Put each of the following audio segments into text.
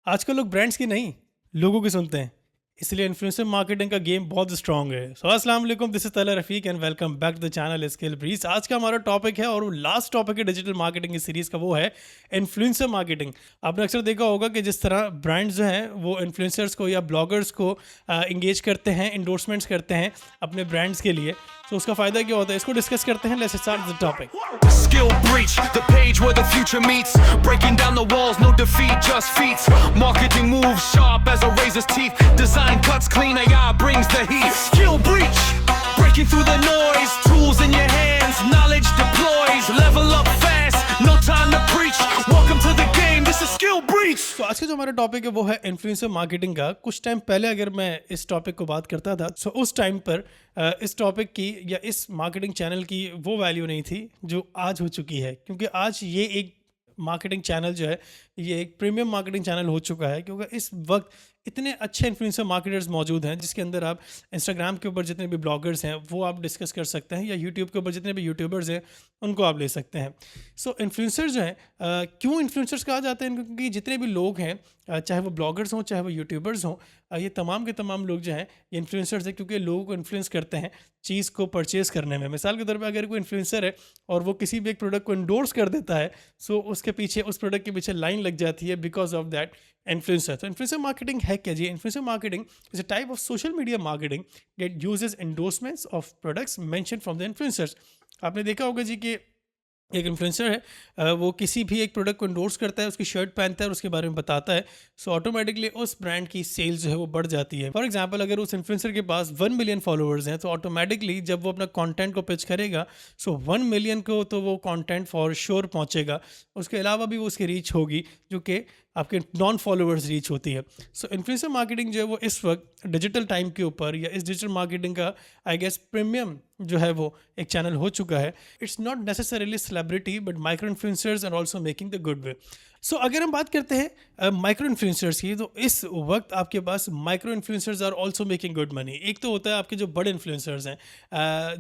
आजकल लोग ब्रांड्स की नहीं, लोगों की सुनते हैं। इसलिए इन्फ्लुएंसर मार्केटिंग का गेम बहुत स्ट्रांग है। सो अस्सलाम वालेकुम, this is Tala Rafiq and welcome back to the channel skill breeze. आज का हमारा टॉपिक है और वो लास्ट टॉपिक है डिजिटल मार्केटिंग की सीरीज का, वो है इन्फ्लुएंसर मार्केटिंग। आपने अक्सर देखा होगा कि जिस तरह ब्रांड्स जो हैं वो इन्फ्लुएंसर्स को या ब्लॉगर्स को इंगेज करते हैं, इंडोर्समेंट्स करते हैं अपने ब्रांड्स के लिए। तो उसका फ़ायदा क्या होता है, इसको डिस्कस करते हैं। Let's start the topic. Skill Breach, the page where the future meets. Breaking down the walls, no defeat, just feats. Marketing moves sharp as a razor's teeth. Design cuts clean, AI brings the heat. Skill Breach, breaking through the noise. Tools in your hands, knowledge deploys. Level up fast, no time to preach. Welcome to the game, this is Skill Breach. तो आज का जो हमारा topic है वो है influencer marketing का। कुछ टाइम पहले अगर मैं इस टॉपिक को बात करता था, सो उस टाइम पर इस टॉपिक की या इस मार्केटिंग चैनल की वो वैल्यू नहीं थी जो आज हो चुकी है। क्योंकि आज ये एक मार्केटिंग चैनल जो है, ये एक प्रीमियम मार्केटिंग चैनल हो चुका है। क्योंकि इस वक्त इतने अच्छे इन्फ्लुएंसर मार्केटर्स मौजूद हैं, जिसके अंदर आप इंस्टाग्राम के ऊपर जितने भी ब्लॉगर्स हैं वो आप डिस्कस कर सकते हैं, या यूट्यूब के ऊपर जितने भी यूट्यूबर्स हैं उनको आप ले सकते हैं। सो इन्फ्लुएंसर्स जो हैं, क्यों इन्फ्लुएंसर्स कहा जाता है? क्योंकि जितने भी लोग हैं, चाहे वो ब्लॉगर्स हों चाहे वो यूट्यूबर्स हों, ये तमाम के तमाम लोग जो हैं ये इन्फ्लुएंसर्स हैं, क्योंकि लोगों को इन्फ्लुएंस करते हैं चीज़ को परचेज़ करने में। मिसाल के तौर पे अगर कोई इन्फ्लुएंसर है और वो किसी भी एक प्रोडक्ट को इंडोर्स कर देता है, सो उसके पीछे, उस प्रोडक्ट के पीछे लाइन लग जाती है बिकॉज ऑफ दैट इन्फ्लुएंसर। तो इन्फ्लुएंसर मार्केटिंग है क्या जी? Influencer marketing is a type of social media marketing that uses endorsements of products mention from the influencers. आपने देखा होगा जी कि एक इन्फ्लुएंसर है, वो किसी भी एक प्रोडक्ट को इंडोर्स करता है, उसकी शर्ट पहनता है और उसके बारे में बताता है, सो ऑटोमेटिकली उस ब्रांड की सेल्स जो है वो बढ़ जाती है। फॉर एग्जांपल, अगर उस इन्फ्लुएंसर के पास 1 मिलियन फॉलोअर्स हैं, तो ऑटोमेटिकली जब वो अपना कंटेंट को पिच करेगा, सो 1 मिलियन को तो वो कंटेंट फॉर श्योर पहुंचेगा। उसके अलावा भी वो उसकी रीच होगी जो कि आपके नॉन फॉलोअर्स रीच होती है। सो इन्फ्लुएंसर मार्केटिंग जो है वो इस वक्त डिजिटल टाइम के ऊपर, या इस डिजिटल मार्केटिंग का आई गेस प्रीमियम जो है वो एक चैनल हो चुका है। It's not necessarily celebrity, but micro influencers are also making the good way. So अगर हम बात करते हैं माइक्रो इन्फ्लुएंसर्स की, तो इस वक्त आपके पास micro influencers are also making good money. एक तो होता है आपके जो बड़े इन्फ्लुएंसर्स हैं,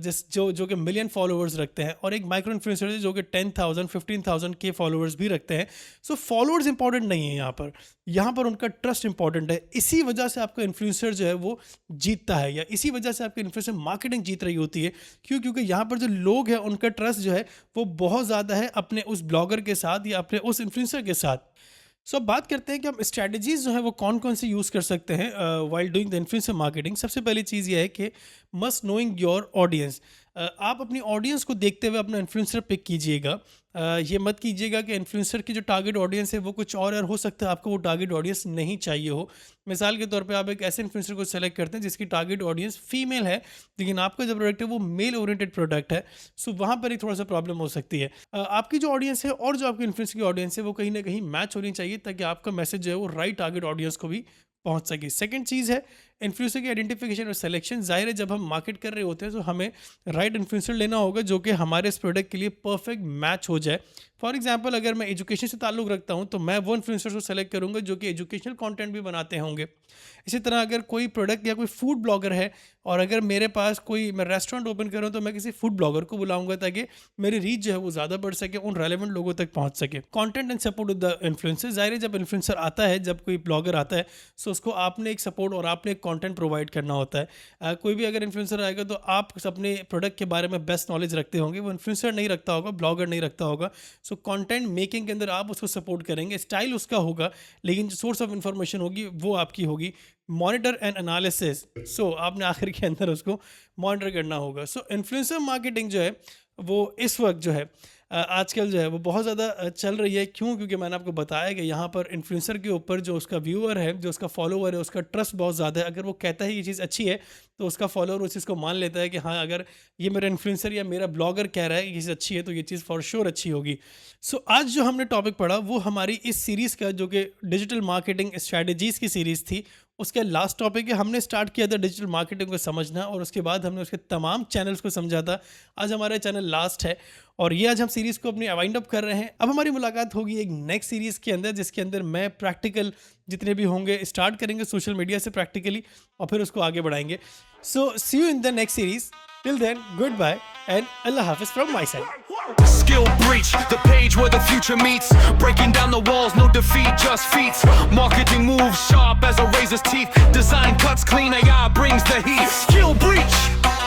जो कि मिलियन फॉलोअर्स रखते हैं, और एक माइक्रो इन्फ्लुएंसर है जो कि 10,000 15,000 के फॉलोअर्स भी रखते हैं। सो फॉलोअर्स इंपॉर्टेंट नहीं है यहाँ पर उनका ट्रस्ट इंपॉर्टेंट है। इसी वजह से आपका इन्फ्लुएंसर जो है वो जीतता है, या इसी वजह से आपकी इन्फ्लुएंसर मार्केटिंग जीत रही होती है। क्योंकि यहाँ पर जो लोग हैं उनका ट्रस्ट जो है वो बहुत ज़्यादा है अपने उस ब्लॉगर के साथ या अपने उस इन्फ्लुएंसर के साथ। सो अब बात करते हैं कि हम स्ट्रैटेजीज जो है वो कौन कौन से यूज़ कर सकते हैं while doing the influencer marketing. सबसे पहली चीज़ ये है कि मस्ट नोइंग योर ऑडियंस। आप अपनी ऑडियंस को देखते हुए अपना इन्फ्लुएंसर पिक कीजिएगा। ये मत कीजिएगा कि इन्फ्लुएंसर की जो टारगेट ऑडियंस है वो कुछ और हो सकता है आपको वो टारगेट ऑडियंस नहीं चाहिए हो। मिसाल के तौर पे आप एक ऐसे इन्फ्लुएंसर को सेलेक्ट करते हैं जिसकी टारगेट ऑडियंस फीमेल है, लेकिन आपका जो प्रोडक्ट है वो मेल ओरिएंटेड प्रोडक्ट है। सो वहाँ पर ही थोड़ा सा प्रॉब्लम हो सकती है। आपकी जो ऑडियंस है और जो आपकी इन्फ्लुएंसर की ऑडियंस है वो कहीं ना कहीं मैच होनी चाहिए, ताकि आपका मैसेज जो है वो राइट टारगेट ऑडियंस को भी पहुंच सके। सेकंड चीज़ है इन्फ्लुएंसर की आइडेंटिफिकेशन और सिलेक्शन। जाहिर है जब हम मार्केट कर रहे होते हैं तो हमें राइट इन्फ्लुएंसर लेना होगा जो कि हमारे इस प्रोडक्ट के लिए परफेक्ट मैच हो जाए। फॉर एग्जांपल, अगर मैं एजुकेशन से ताल्लुक़ रखता हूं तो मैं वो इन्फ्लुएंसर को सेलेक्ट करूंगा जो कि एजुकेशनल कंटेंट भी बनाते होंगे। इसी तरह अगर कोई प्रोडक्ट या कोई फूड ब्लॉगर है, और अगर मेरे पास कोई, मैं रेस्टोरेंट ओपन कर रहा हूँ, तो मैं किसी फूड ब्लॉगर को बुलाऊंगा ताकि मेरी रीच जो है वो ज़्यादा बढ़ सके, उन रेलेवेंट लोगों तक पहुँच सके। Content and support with the influencer. जाहिर है जब इन्फ्लुएंसर आता है, जब कोई ब्लॉगर आता है, सो उसको आपने एक सपोर्ट और आपने एक कॉन्टेंट प्रोवाइड करना होता है। कोई भी अगर इन्फ्लुएंसर आएगा तो आप अपने प्रोडक्ट के बारे में बेस्ट नॉलेज रखते होंगे, वो इन्फ्लुएंसर नहीं रखता होगा, ब्लॉगर नहीं रखता होगा। सो कंटेंट मेकिंग के अंदर आप उसको सपोर्ट करेंगे, स्टाइल उसका होगा, लेकिन जो सोर्स ऑफ इंफॉर्मेशन होगी वो आपकी होगी। मॉनिटर एंड एनालिसिस, सो आपने आखिर के अंदर उसको मॉनिटर करना होगा। सो इन्फ्लुएंसर मार्केटिंग जो है वो इस वक्त जो है आजकल जो है वो बहुत ज़्यादा चल रही है। क्यों? क्योंकि मैंने आपको बताया कि यहाँ पर इन्फ्लुएंसर के ऊपर जो उसका व्यूअर है, जो उसका फॉलोअर है, उसका ट्रस्ट बहुत ज़्यादा है। अगर वो कहता है ये चीज़ अच्छी है तो उसका फॉलोअर उस चीज़ को मान लेता है कि हाँ, अगर ये मेरा इन्फ्लुएंसर या मेरा ब्लॉगर कह रहा है कि ये चीज़ अच्छी है तो ये चीज़ फॉर श्योर अच्छी होगी। सो आज जो हमने टॉपिक पढ़ा वो हमारी इस सीरीज़ का, जो कि डिजिटल मार्केटिंग स्ट्रैटेजीज़ की सीरीज़ थी, उसके लास्ट टॉपिक है। हमने स्टार्ट किया था डिजिटल मार्केटिंग को समझना, और उसके बाद हमने उसके तमाम चैनल्स को समझा था। आज हमारा चैनल लास्ट है और ये आज हम सीरीज़ को अपनी वाइंड अप कर रहे हैं। अब हमारी मुलाकात होगी एक नेक्स्ट सीरीज़ के अंदर, जिसके अंदर मैं प्रैक्टिकल जितने भी होंगे स्टार्ट करेंगे सोशल मीडिया से प्रैक्टिकली, और फिर उसको आगे बढ़ाएंगे। So see you in the next series. Till then, goodbye एंड अल्लाह हाफिज़ from my side. Skill breach, the page where the future meets. Breaking down the walls, no defeat, just feats. Marketing moves sharp as a razor's teeth. Design cuts clean, AI brings the heat. Skill breach,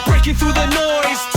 breaking through the noise.